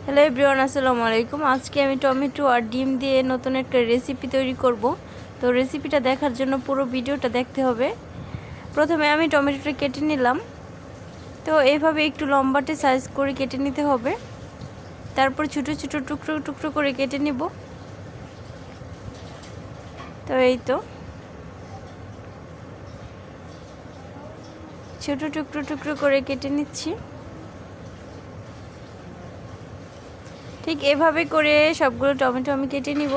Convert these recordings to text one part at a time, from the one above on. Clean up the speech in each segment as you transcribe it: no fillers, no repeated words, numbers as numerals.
Hello everyone, আসসালামু আলাইকুম। আজকে আমি টমেটো আর ডিম দিয়ে নতুন একটা রেসিপি তৈরি করব। তো রেসিপিটা দেখার জন্য পুরো ভিডিওটা দেখতে হবে। প্রথমে আমি টমেটোটা কেটে নিলাম। তো এইভাবে একটু লম্বাটে সাইজ করে কেটে নিতে হবে। তারপর ছোট ছোট টুকরো টুকরো করে কেটে নিব। তো এই তো ছোট টুকরো টুকরো করে কেটে নিচ্ছি। ঠিক এভাবে করে সবগুলো টমেটো আমি কেটে নিব।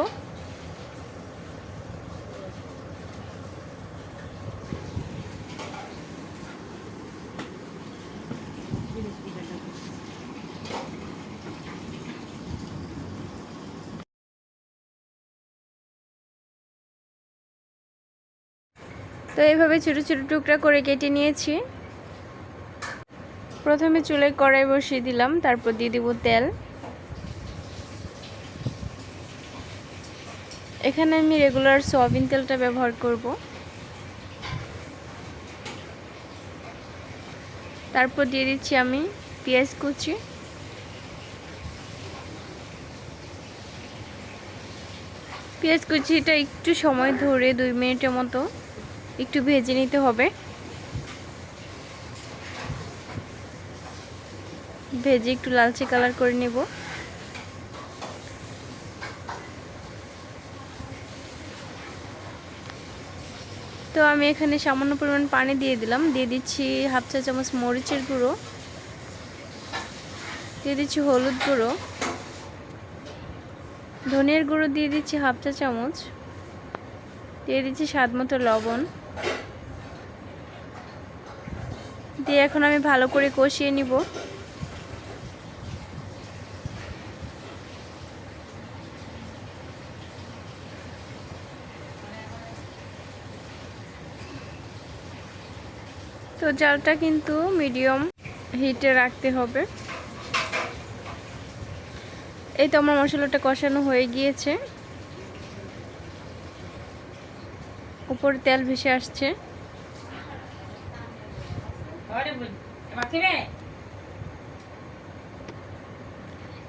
তো এইভাবে ছোট ছোট টুকরা করে কেটে নিয়েছি। প্রথমে চুলায় কড়াই বসিয়ে দিলাম, তারপর দিয়ে দিব তেল। এখানে আমি রেগুলার সয়াবিন তেলটা ব্যবহার করব। তারপর দিয়ে দিচ্ছি আমি পেঁয়াজ কুচি। পেঁয়াজ কুচিটা একটু সময় ধরে 2 মিনিটের মতো একটু ভেজে নিতে হবে। ভেজে একটু লালচে কালার করে নেব। তো আমি এখানে সামান্য পরিমাণ পানি দিয়ে দিলাম। দিয়ে দিচ্ছি হাফ চা চামচ মরিচের গুঁড়ো, দিয়ে দিচ্ছি হলুদ গুঁড়ো, ধনিয়ার গুঁড়ো দিয়ে দিচ্ছি হাফ চা চামচ, দিয়ে দিচ্ছি স্বাদ মতো লবণ। দিয়ে এখন আমি ভালো করে কষিয়ে নিব। তো জালটা কিন্তু মিডিয়াম হিটে রাখতে হবে। এই তো আমার মশলাটা কষানো হয়ে গিয়েছে, উপরে তেল ভেসে আসছে।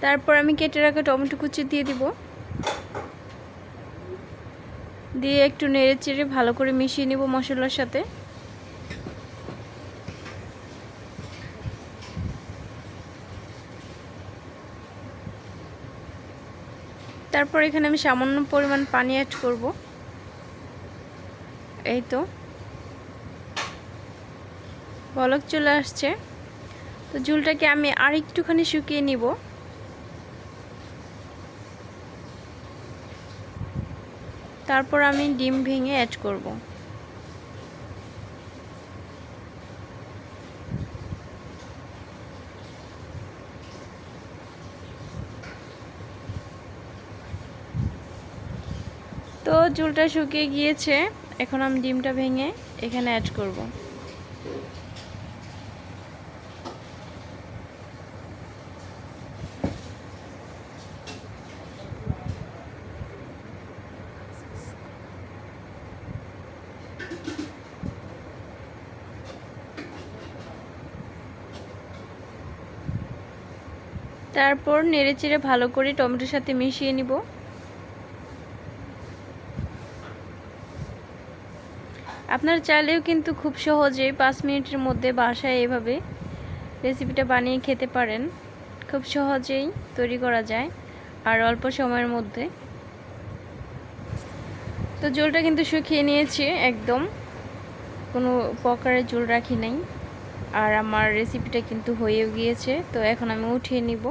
তারপর আমি কেটে রাখা টমেটো কুচি দিয়ে দিব। দিয়ে একটু নেড়ে চেড়ে ভালো করে মিশিয়ে নিব মশলার সাথে। তারপর এখানে আমি সামান্য পরিমাণ পানি অ্যাড করব। এই তো বলক চলে আসছে। তো ঝোলটাকে আমি আর একটুখানি শুকিয়ে নিব। তারপর আমি ডিম ভেঙে অ্যাড করব। তো ঝোলটা শুকিয়ে গিয়েছে, এখন আমি ডিমটা ভেঙে এখানে অ্যাড করব। তারপর নেড়েচেড়ে ভালো করে টমেটোর সাথে মিশিয়ে নিব। আপনারা চাইলেও কিন্তু খুব সহজেই 5 মিনিটের মধ্যে বাসায় এভাবে রেসিপিটা বানিয়ে খেতে পারেন। খুব সহজেই তৈরি করা যায় আর অল্প সময়ের মধ্যে। তো ঝোলটা কিন্তু শুকিয়ে নিয়েছি, একদম কোনো প্রকারের ঝোল রাখি নাই। আর আমার রেসিপিটা কিন্তু হয়েও গিয়েছে। তো এখন আমি উঠিয়ে নিব।